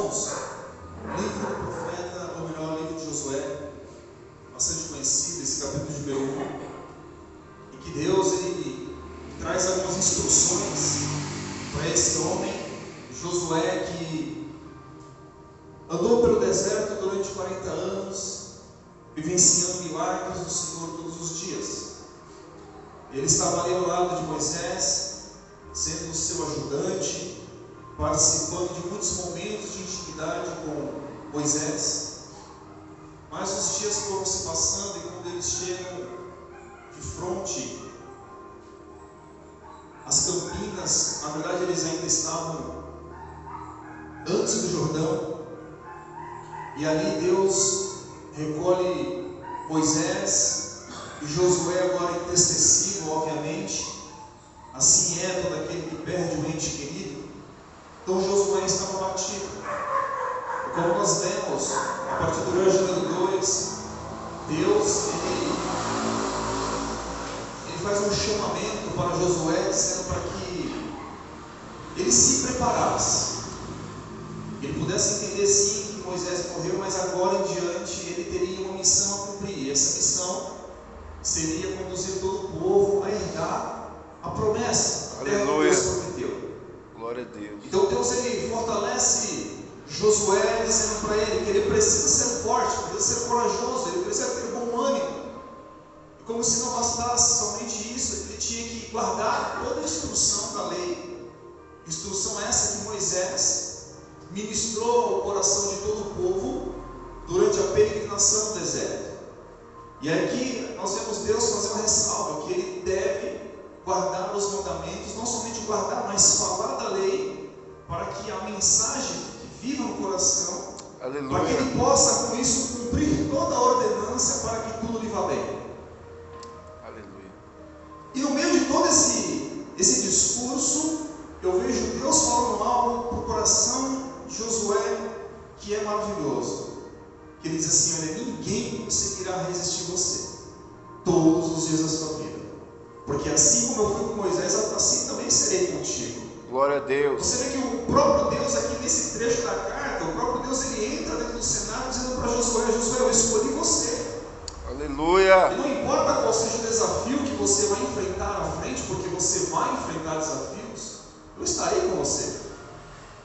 irmãos, o livro do profeta, ou melhor, o livro de Josué, bastante conhecido, esse capítulo de número 1, em que Deus ele traz algumas instruções para esse homem, Josué, que andou pelo deserto durante 40 anos, vivenciando milagres do Senhor todos os dias. Ele estava ali ao lado de Moisés, sendo o seu ajudante, participando de muitos momentos de intimidade com Moisés. Mas os dias foram se passando e quando eles chegam de frente às Campinas, na verdade eles ainda estavam antes do Jordão, e ali Deus recolhe Moisés e Josué, agora entristecido, obviamente. Assim é todo aquele que perde um ente querido. Então Josué estava abatido. E como nós vemos, a partir do verso número 2, Deus ele faz um chamamento para Josué, dizendo para que ele se preparasse. Ele pudesse entender sim que Moisés morreu, mas agora em diante ele teria uma missão a cumprir. E essa missão seria conduzir todo o povo a herdar a promessa, a terra que Deus prometeu. Glória a Deus. Então Deus ele fortalece Josué, dizendo para ele que ele precisa ser forte, precisa ser corajoso, ele precisa ter bom ânimo. E como se não bastasse somente isso, ele tinha que guardar toda a instrução da lei. Instrução essa que Moisés ministrou ao coração de todo o povo durante a peregrinação no deserto. E aqui nós vemos Deus fazer uma ressalva, que ele deve guardar os mandamentos, não somente guardar, mas falar da lei, para que a mensagem que viva no coração, Aleluia, para que ele possa com isso cumprir toda a ordenança, para que tudo lhe vá bem. aleluia. E no meio de todo esse discurso, eu vejo Deus falando algo para o coração de Josué, que é maravilhoso. Que ele diz assim: olha, ninguém conseguirá resistir você todos os dias da sua vida. Porque assim como eu fui com Moisés, assim também serei contigo. Glória a Deus. Você vê que o próprio Deus aqui nesse trecho da carta, o próprio Deus ele entra dentro do cenário dizendo para Josué: Josué, eu escolhi você. Aleluia. E não importa qual seja o desafio que você vai enfrentar à frente, porque você vai enfrentar desafios, eu estarei com você.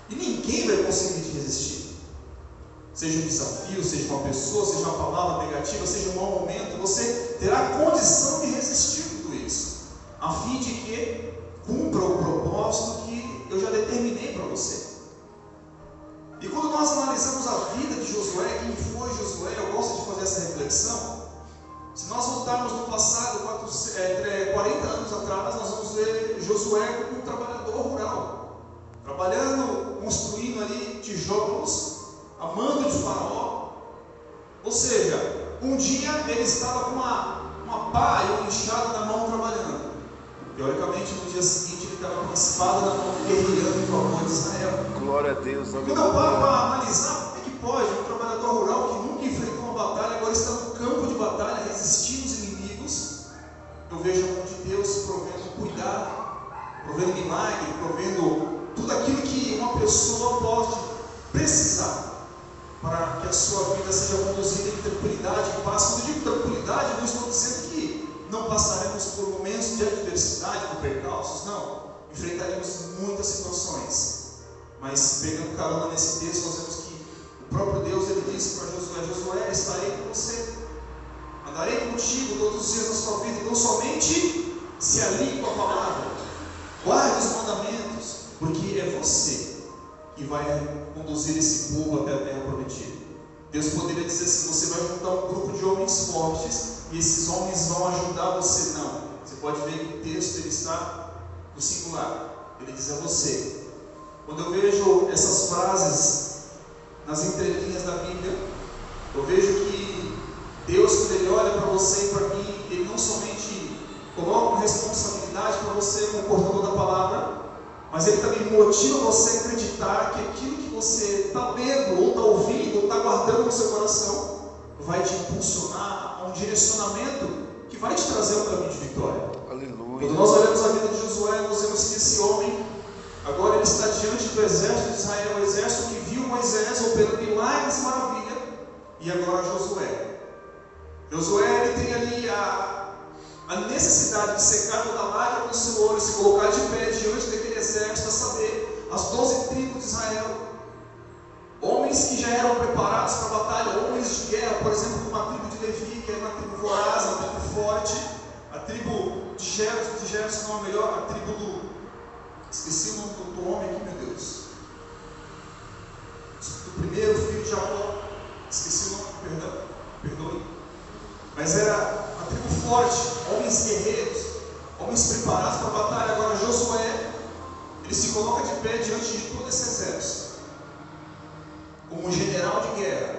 E ninguém vai conseguir te resistir. Seja um desafio, seja uma pessoa, seja uma palavra negativa, seja um mau momento, você terá condição de resistir tudo isso, a fim de que cumpra o propósito que eu já determinei para você. E quando nós analisamos a vida de Josué, quem foi Josué, eu gosto de fazer essa reflexão. Se nós voltarmos no passado, 40 anos atrás, nós vamos ver Josué como um trabalhador rural, trabalhando, construindo ali tijolos, a mando de Faraó. Ou seja, um dia ele estava com uma pá e uma enxada na mão trabalhando. Teoricamente, no dia seguinte ele estava com uma espada na mão, guerreando em favor de Israel. Glória a Deus. Quando eu paro para analisar, como é que pode um trabalhador rural que nunca enfrentou uma batalha, agora está no campo de batalha, resistindo os inimigos? Eu vejo a mão de Deus provendo cuidado, provendo milagre, provendo tudo aquilo que uma pessoa pode precisar para que a sua vida seja conduzida em tranquilidade, em paz. Quando eu digo tranquilidade, não estou dizendo que não passaremos por momentos de adversidade, por percalços, não. Enfrentaremos muitas situações. Mas pegando carona nesse texto, nós vemos que o próprio Deus ele disse para Josué: Josué, estarei com você, andarei contigo todos os dias da sua vida. Então somente se alinhe com a palavra, guarde os mandamentos, porque é você que vai conduzir esse povo até a terra prometida. Deus poderia dizer assim: você vai juntar um grupo de homens fortes e esses homens vão ajudar você. Não, você pode ver que o texto ele está no singular, ele diz a você. Quando eu vejo essas frases nas entrelinhas da Bíblia, eu vejo que Deus, quando ele olha para você e para mim, ele não somente coloca uma responsabilidade para você como portador da palavra, mas ele também motiva você a acreditar que aquilo que você está lendo, ou está ouvindo, ou está guardando no seu coração, vai te impulsionar a um direcionamento que vai te trazer um caminho de vitória. Aleluia. Quando nós olhamos a vida de Josué, nós vemos que esse homem, Agora ele está diante do exército de Israel, o exército que viu Moisés operando milagres e maravilha, e agora Josué. Josué ele tem ali a necessidade de secar toda a lágrima do seu olho, se colocar de pé diante daquele exército, a saber, as 12 tribos de Israel, homens que já eram preparados para a batalha, homens de guerra, por exemplo, como a tribo de Levi, que era uma tribo voraz, uma tribo forte, a tribo de Gerson não é melhor, a tribo esqueci o nome do homem aqui, meu Deus, do primeiro filho de Jacó, esqueci o nome, perdoe, mas era a tribo forte, homens guerreiros, homens preparados para a batalha. Agora Josué, ele se coloca de pé diante de todo esse exército, como um general de guerra,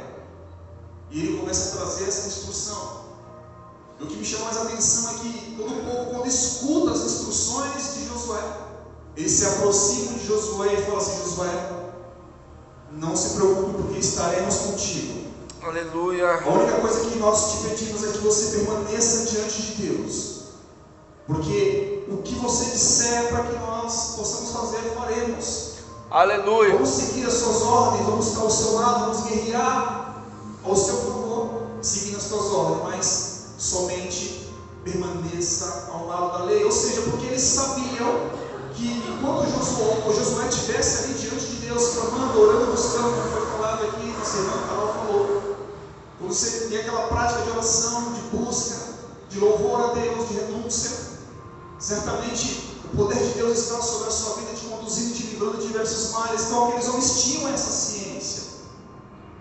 e ele começa a trazer essa instrução. E o que me chama mais a atenção é que todo o povo, quando escuta as instruções de Josué, eles se aproximam de Josué e falam assim: Josué, não se preocupe, porque estaremos contigo. Aleluia. A única coisa que nós te pedimos é que você permaneça diante de Deus, porque o que você disser para que nós possamos fazer, faremos. Aleluia. Vamos seguir as suas ordens, vamos estar ao seu lado, vamos guerrear ao seu favor, seguindo as suas ordens, mas somente permaneça ao lado da lei. Ou seja, porque eles sabiam que enquanto Josué estivesse ali diante de Deus, clamando, orando, buscando, como foi falado aqui, nossa irmã Carol falou, quando você tem aquela prática de oração, de busca, de louvor a Deus, de renúncia, certamente o poder de Deus está sobre a sua vida, te conduzindo e te livrando de diversos males. Então aqueles homens tinham essa ciência.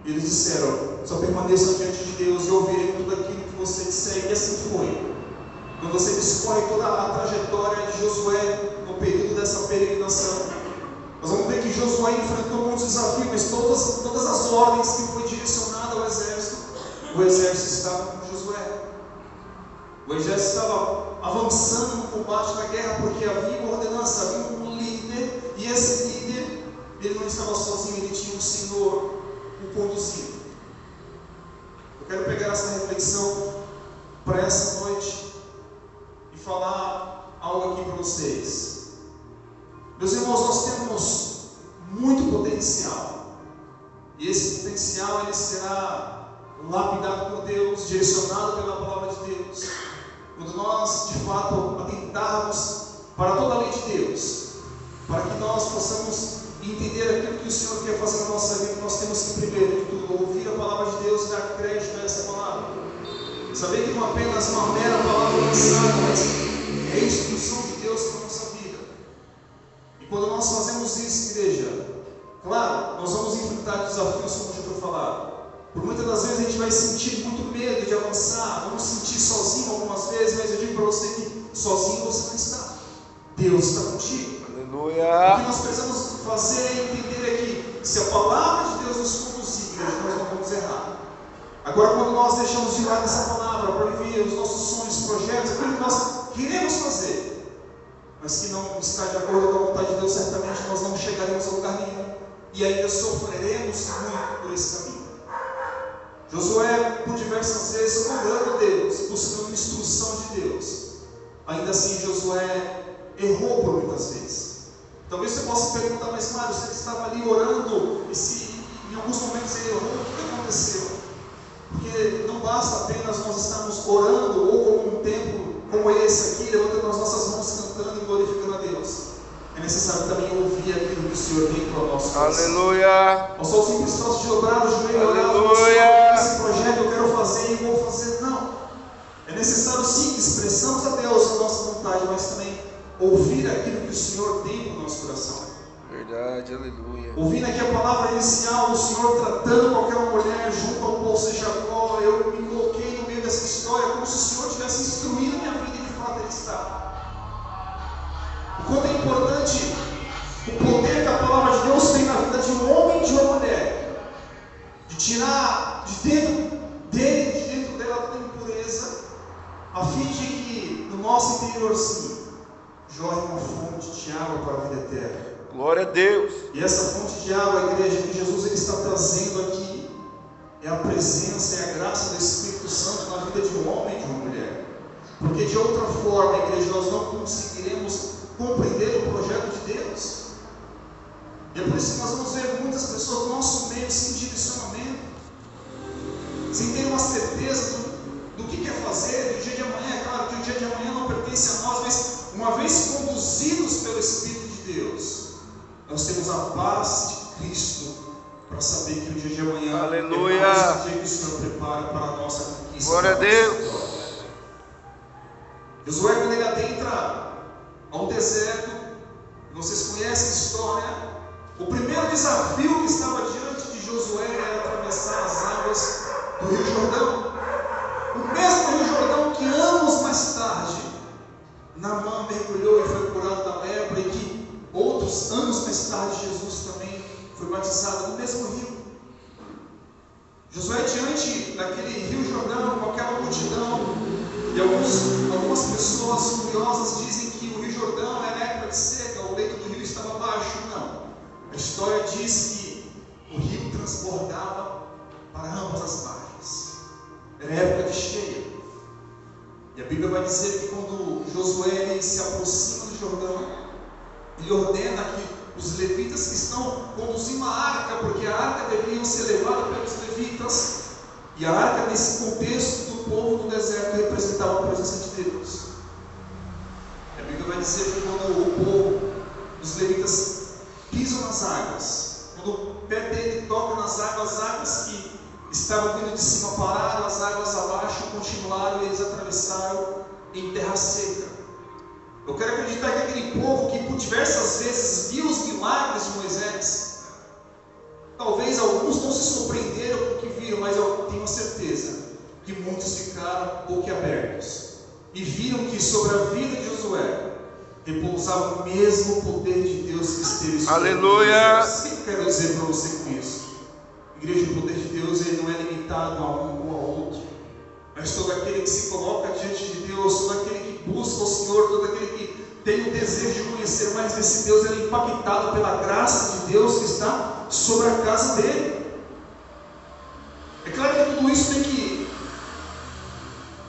Eles disseram: só permaneçam diante de Deus e ouvirem tudo aquilo que você disser. E assim foi. Quando você discorre toda a trajetória de Josué no período dessa peregrinação, nós vamos ver que Josué enfrentou muitos desafios, mas todas as ordens que foi direcionada ao exército, o exército estava com Josué. O exército estava avançando no combate, na guerra, porque havia uma ordenança, havia um líder, e esse líder, ele não estava sozinho, ele tinha um Senhor o conduzindo. Eu quero pegar essa reflexão para essa noite e falar algo aqui para vocês. Meus irmãos, nós temos muito potencial, e esse potencial ele será lapidado por Deus, direcionado pela palavra de Deus, quando nós de fato atentarmos para toda a lei de Deus, para que nós possamos entender aquilo que o Senhor quer fazer na nossa vida. Nós temos que primeiro de tudo ouvir a palavra de Deus e dar crédito a essa palavra, saber que não apenas uma mera palavra lançada, mas é a instrução de Deus para a nossa vida. E quando nós fazemos isso, igreja, claro, nós vamos enfrentar desafios, como já foi falado. Por muitas das vezes a gente vai sentir muito medo de avançar, vamos sentir sozinho algumas vezes, mas eu digo para você que sozinho você não está. Deus está contigo. Aleluia. O que nós precisamos fazer é entender aqui, se a palavra de Deus nos conduzir, igreja, nós não vamos errar. Agora, quando nós deixamos de lado essa palavra para viver os nossos sonhos, projetos, aquilo que nós queremos fazer, mas que não está de acordo com a vontade de Deus, certamente nós não chegaremos a lugar nenhum e ainda sofreremos muito por esse caminho. Josué, por diversas vezes, orando a Deus, buscando instrução de Deus. Ainda assim, Josué errou por muitas vezes. Talvez você possa perguntar: mas Mário, você estava ali orando, e se em alguns momentos ele errou, o que aconteceu? Porque não basta apenas nós estarmos orando, ou como um tempo como esse aqui, levantando as nossas mãos, cantando e glorificando a Deus. É necessário também ouvir aquilo que o Senhor tem para o nosso coração. Aleluia. Não só o simples troço de dobrar o joelho e orar: Aleluia. esse projeto eu quero fazer e vou fazer. Não. É necessário sim que expressamos a Deus a nossa vontade, mas também ouvir aquilo que o Senhor tem para o nosso coração. Verdade, aleluia. Ouvindo aqui a palavra inicial do Senhor tratando com aquela mulher junto ao poço de Jacó, eu me coloquei no meio dessa história como se o Senhor tivesse instruído minha vida, e de fato Ele está. O quanto é importante o poder que a palavra de Deus tem na vida de um homem e de uma mulher, de tirar de dentro dele, de dentro dela, toda impureza, a fim de que no nosso interior sim jorre uma fonte de água para a vida eterna. Glória a Deus. E essa fonte de água, igreja, que Jesus ele está trazendo aqui, é a presença e a graça do Espírito Santo na vida de um homem e de uma mulher. Porque de outra forma, igreja, nós não conseguiremos compreender o projeto de Deus. E é por isso que nós vamos ver muitas pessoas do nosso meio sem direcionamento, sem ter uma certeza do que quer fazer, do dia de amanhã. É claro que o dia de amanhã não pertence a nós, mas uma vez conduzidos pelo Espírito de Deus, nós temos a paz de Cristo para saber que o dia de amanhã Aleluia. é mais um dia que o Senhor prepara para a nossa conquista. Glória a Deus. Josué, quando ele adentra ao deserto, vocês conhecem a história, o primeiro desafio que estava diante de Josué era atravessar as águas do Rio Jordão. O mesmo Rio Jordão que anos mais tarde Naamã mergulhou e foi curado da lepra, e que outros anos mais tarde Jesus também foi batizado no mesmo rio. Josué, diante daquele Rio Jordão, com aquela multidão, e algumas pessoas curiosas dizem que o Rio Jordão era época de seca, o leito do rio estava baixo. Não. A história diz que o rio transbordava para ambas as margens. Era época de cheia. E a Bíblia vai dizer que quando Josué se aproxima do Jordão, ele ordena que os levitas que estão conduzindo a arca, porque a arca deveria ser levada pelos levitas, e a arca, nesse contexto do povo do deserto, representava a presença de Deus. A Bíblia vai dizer que quando o povo, os levitas, pisam nas águas, quando o pé dele toca nas águas, as águas que estavam vindo de cima pararam, as águas abaixo continuaram, e eles atravessaram em terra seca. Eu quero acreditar que aquele povo que por diversas vezes viu os milagres de Moisés, talvez alguns não se surpreenderam com o que viram, mas eu tenho a certeza que muitos ficaram boquiabertos e viram que sobre a vida de Josué repousava o mesmo poder de Deus que esteve sobre Aleluia. Moisés. O que eu quero dizer para você com isso? Igreja, o poder de Deus, ele não é limitado a um ou a outro, mas todo aquele que se coloca diante de Deus, todo aquele que busca o Senhor, todo aquele que tem o desejo de conhecer mais desse Deus, ele é impactado pela graça de Deus que está sobre a casa dele. É claro que tudo isso tem que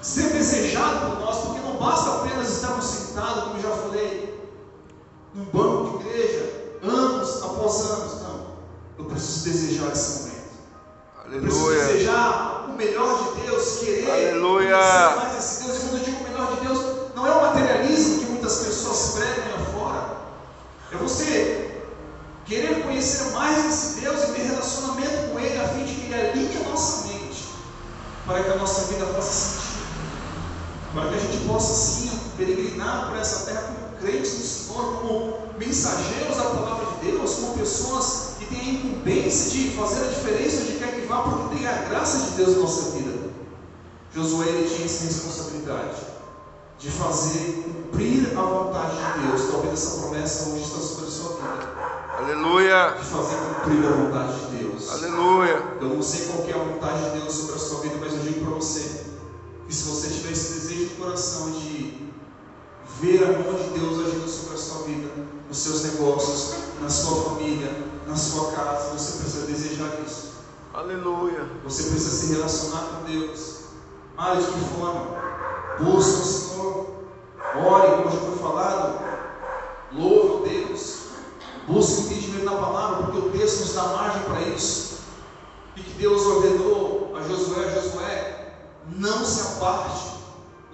ser desejado por nós, porque não basta apenas estarmos sentados, como já falei, num banco de igreja, anos após anos. Não, eu preciso desejar esse momento. Eu preciso desejar o melhor de Deus, querer conhecer mais esse Deus. E quando eu digo o melhor de Deus, não é o materialismo que muitas pessoas pregam aí fora. É você querer conhecer mais esse Deus e ter relacionamento com Ele, a fim de que Ele alinhe a nossa mente, para que a nossa vida faça sentido, para que a gente possa sim peregrinar por essa terra como crentes do Senhor, como mensageiros da palavra de Deus, como pessoas que têm a incumbência de fazer a diferença onde quer que vá, porque tem a graça de Deus na nossa vida. Josué, ele tinha essa responsabilidade de fazer cumprir a vontade de Deus. Talvez essa promessa hoje está sobre a sua vida. Aleluia. De fazer cumprir a vontade de Deus. Aleluia. Eu não sei qual que é a vontade de Deus sobre a sua vida, mas eu digo para você que se você tiver esse desejo de coração de ver a mão de Deus agindo sobre a sua vida, nos seus negócios, na sua família, na sua casa, você precisa desejar isso. Aleluia. Você precisa se relacionar com Deus. Ah, de que forma? Busca o Senhor, ore, como já foi falado, louve a Deus, busque o entendimento na palavra, porque o texto nos dá margem para isso. E que Deus ordenou a Josué, não se aparte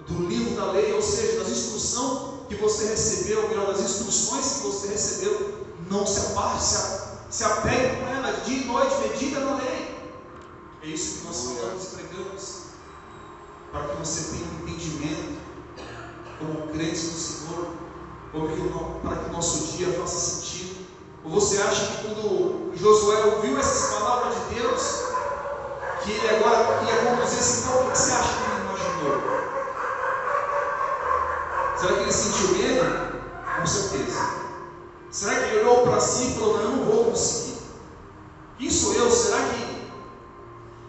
do livro da lei, ou seja, das instruções que você recebeu, ou melhor, das instruções que você recebeu, não se aparte, se apegue com ela, dia e noite, medita na lei. É isso que nós falamos e pregamos, para que você tenha um entendimento, como crentes do Senhor, para que o nosso dia faça sentido. Ou você acha que quando Josué ouviu essas palavras de Deus, que ele agora ia conduzir esse povo, o que você acha que ele imaginou? Será que ele sentiu medo? Com certeza. Será que ele olhou para si e falou, não, eu não vou conseguir? Quem sou eu? Será que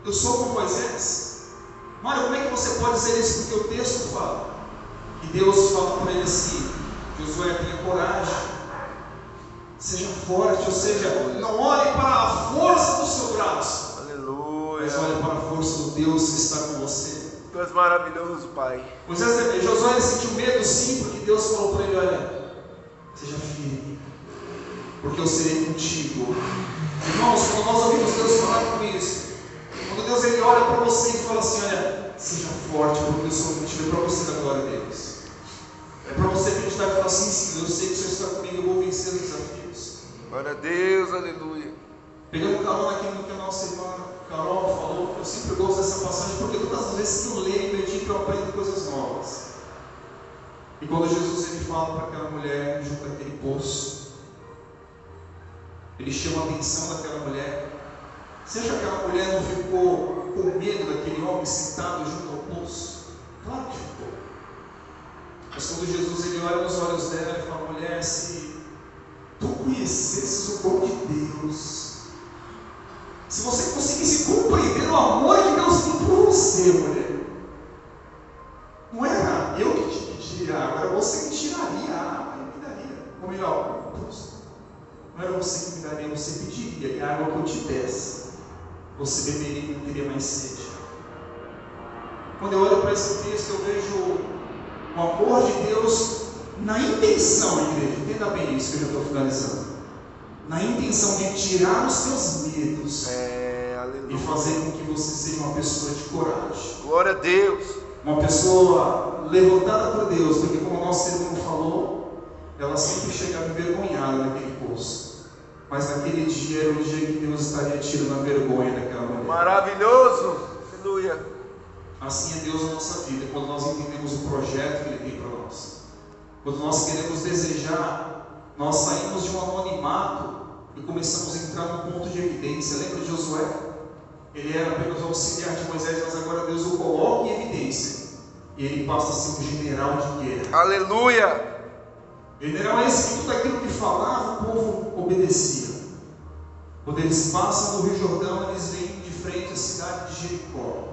eu sou como Moisés? Mário, como é que você pode dizer isso? Porque o texto fala. E Deus fala para ele assim, Josué, tenha coragem, seja forte, ou seja, não olhe para a força do seu braço, Aleluia. mas olhe para a força do Deus que está com você. Tu és maravilhoso, Pai. Josué sentiu medo sim, porque Deus falou para ele, olha, seja firme, porque eu serei contigo. Irmãos, quando nós ouvimos Deus falar com isso, quando Deus ele olha para você e fala assim: olha, seja forte, porque eu sou contigo, é para você da glória a Deus. É para você acreditar e falar assim: sim, eu sei que o Senhor está comigo, eu vou vencer os desafios. Glória a Deus, aleluia. Pegando carona aqui no que a nossa irmã Carol falou, eu sempre gosto dessa passagem, porque todas as vezes que eu leio e medito, eu aprendo coisas novas. E quando Jesus ele fala para aquela mulher junto àquele poço, ele chama a atenção daquela mulher. Você acha que aquela mulher não ficou com medo daquele homem sentado junto ao poço? Claro que ficou. Mas quando Jesus ele olha nos olhos dela e fala: mulher, se tu conhecesses o dom de Deus, se você conseguisse compreender o amor que Deus tem por você, mulher, não era eu que te pediria água, era você que tiraria a água e me daria. Ou melhor, não era você que me daria, você pediria, e a água que eu te desse, você beberia e não teria mais sede. Quando eu olho para esse texto, eu vejo o amor de Deus na intenção, igreja, entenda bem isso que eu já estou finalizando. Na intenção de tirar os seus medos e fazer com que você seja uma pessoa de coragem. Glória a Deus. Uma pessoa levantada por Deus, porque como o nosso irmão falou, ela sempre chegava envergonhada naquele poço. Mas naquele dia era o dia que Deus estaria tirando a vergonha daquela mulher. Maravilhoso. Aleluia. Assim é Deus na nossa vida, quando nós entendemos o projeto que Ele tem para nós. Quando nós queremos desejar, nós saímos de um anonimato e começamos a entrar num ponto de evidência. Lembra de Josué? Ele era apenas o auxiliar de Moisés, mas agora Deus o coloca em evidência. E ele passa a ser um general de guerra. Aleluia! General esse que tudo aquilo que falava, o povo obedecia. Quando eles passam do Rio Jordão, eles vêm de frente à cidade de Jericó.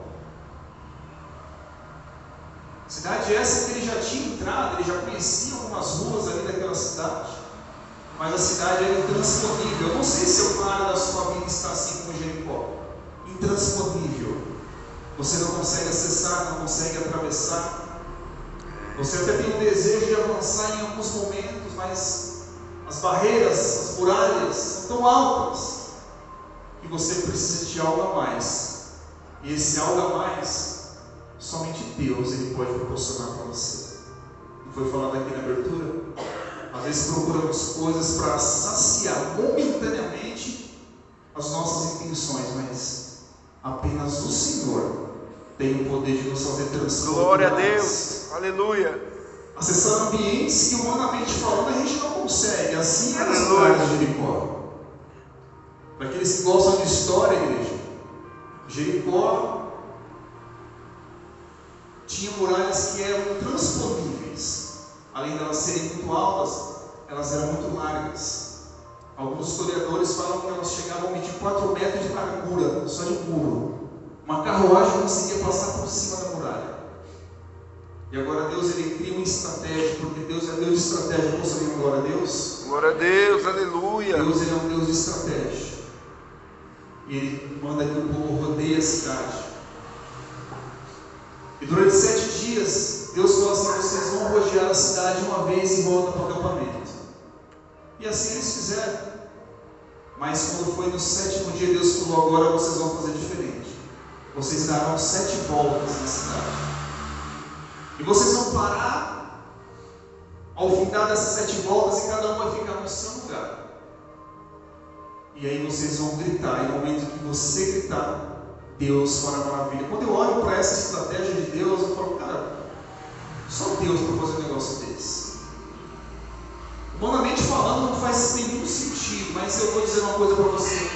Cidade essa que ele já tinha entrado, ele já conhecia algumas ruas ali daquela cidade, mas a cidade era intransponível. Eu não sei se alguma área da sua vida está assim como Jericó, intransponível. Você não consegue acessar, não consegue atravessar. Você até tem um desejo de avançar em alguns momentos, mas as barreiras, as muralhas são tão altas que você precisa de algo a mais. E esse algo a mais, somente Deus ele pode proporcionar para você. Não foi falado aqui na abertura? Às vezes procuramos coisas para saciar momentaneamente as nossas intenções, mas apenas o Senhor tem o poder de nos fazer transformar. Glória a Deus, aleluia. Acessar ambientes que humanamente falando a gente não consegue. Assim é a cidade de Jericó. Para aqueles que gostam de história, igreja, Jericó tinha muralhas que eram intransponíveis. Além de elas serem muito altas, elas eram muito largas. Alguns historiadores falam que elas chegavam a 24 metros de largura, só de muro. Uma carruagem conseguia passar por cima da muralha. E agora Deus ele cria uma estratégia, porque Deus é Deus de estratégia. Posso ouvir glória a Deus? Glória a Deus, aleluia. Deus ele é um Deus de estratégia. E Ele manda que o povo rodeie a cidade. E durante 7 dias, Deus falou assim: vocês vão rodear a cidade uma vez e voltam para o acampamento. E assim eles fizeram. Mas quando foi no 7º dia, Deus falou: agora vocês vão fazer diferente. Vocês darão 7 voltas na cidade. E vocês vão parar ao findar dessas 7 voltas e cada um vai ficar no seu lugar. E aí vocês vão gritar. E no momento que você gritar, Deus fará maravilha. Quando eu olho para essa estratégia de Deus, eu falo: cara, só Deus para fazer um negócio desse. Humanamente falando, não faz nenhum sentido. Mas eu vou dizer uma coisa para você: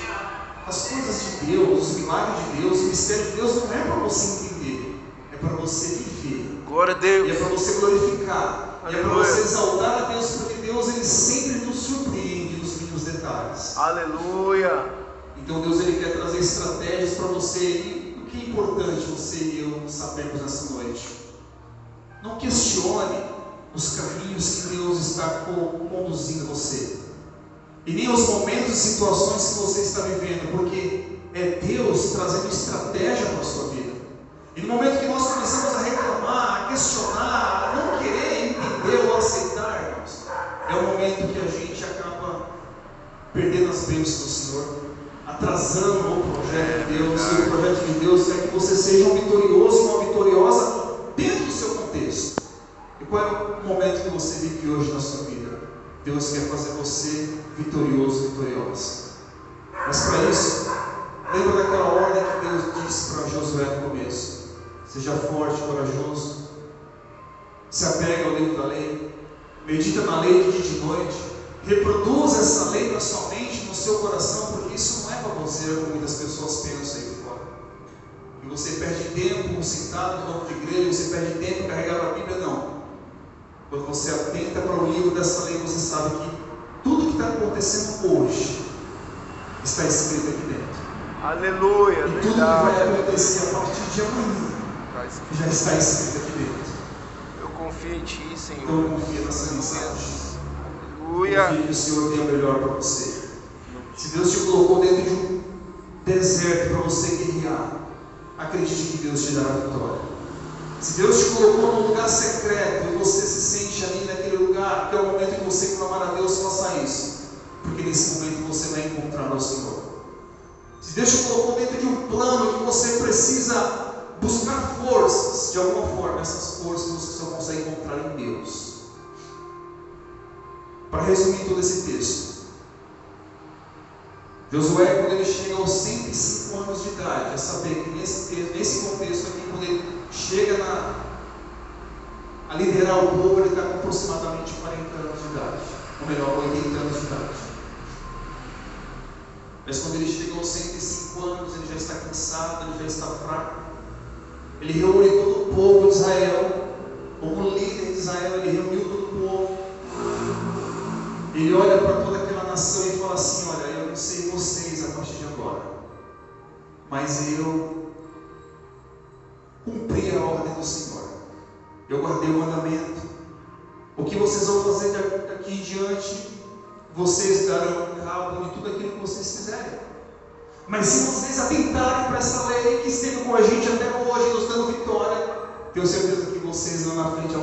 as coisas de Deus, os milagres de Deus, o mistério de Deus não é para você entender, é para você viver. Glória a Deus. E é para você glorificar. Aleluia. E é para você exaltar a Deus, porque Deus ele sempre nos surpreende nos mínimos detalhes. Aleluia. Então Deus ele quer trazer estratégias para você. E o que é importante você e eu sabermos nessa noite? Não questione os caminhos que Deus está conduzindo você, e nem os momentos e situações que você está vivendo, porque é Deus trazendo estratégia para a sua vida. E no momento que nós começamos a reclamar, a questionar, a não querer entender ou aceitar, irmãos, é o momento que a gente acaba bênçãos do Senhor, atrasando o projeto de Deus. E o projeto de Deus é que você seja um vitorioso e uma vitoriosa dentro do seu contexto. E qual é o momento que você vive hoje na sua vida? Deus quer fazer você vitorioso, vitoriosa. Mas para isso, lembra daquela ordem que Deus disse para Josué no começo: seja forte, corajoso, se apega ao livro da lei, medita na lei de dia e de noite, reproduza essa lei na sua mente, no seu coração, porque isso não é para você, como muitas pessoas pensam aí fora. E você perde tempo sentado no banco de igreja, você perde tempo carregando a Bíblia, não. Quando você atenta para o livro dessa lei, você sabe que tudo que está acontecendo hoje está escrito aqui dentro. Aleluia. E tudo que vai acontecer a partir de amanhã já está escrito aqui dentro. Eu confio em Ti, Senhor. Então confia nessa mensagem. Aleluia. Confia que o Senhor tem o melhor para você. Se Deus te colocou dentro de um deserto para você guerrear, acredite que Deus te dará a vitória. Se Deus te colocou num lugar secreto e você se sente ali naquele lugar, que é o momento que você clamar a Deus, faça isso, porque nesse momento você vai encontrar o Senhor. Se Deus te colocou dentro de um plano que você precisa buscar forças, de alguma forma essas forças você só consegue encontrar em Deus. Para resumir todo esse texto, Josué, quando ele chega aos 105 anos de idade, é saber que nesse contexto aqui, quando ele chega a liderar o povo, ele está com aproximadamente 40 anos de idade, ou melhor, 80 anos de idade. Mas quando ele chega aos 105 anos, ele já está cansado, ele já está fraco. Ele reúne todo o povo de Israel, como líder de Israel, ele reuniu todo o povo. Ele olha para toda aquela nação e fala assim: olha, eu não sei vocês a partir de agora, mas eu cumpri a ordem do Senhor, eu guardei o mandamento. O que vocês vão fazer daqui em diante, vocês darão cabo de tudo aquilo que vocês fizerem. Mas se vocês atentarem para essa lei que esteve com a gente até hoje, nos dando vitória, tenho certeza que vocês lá na frente,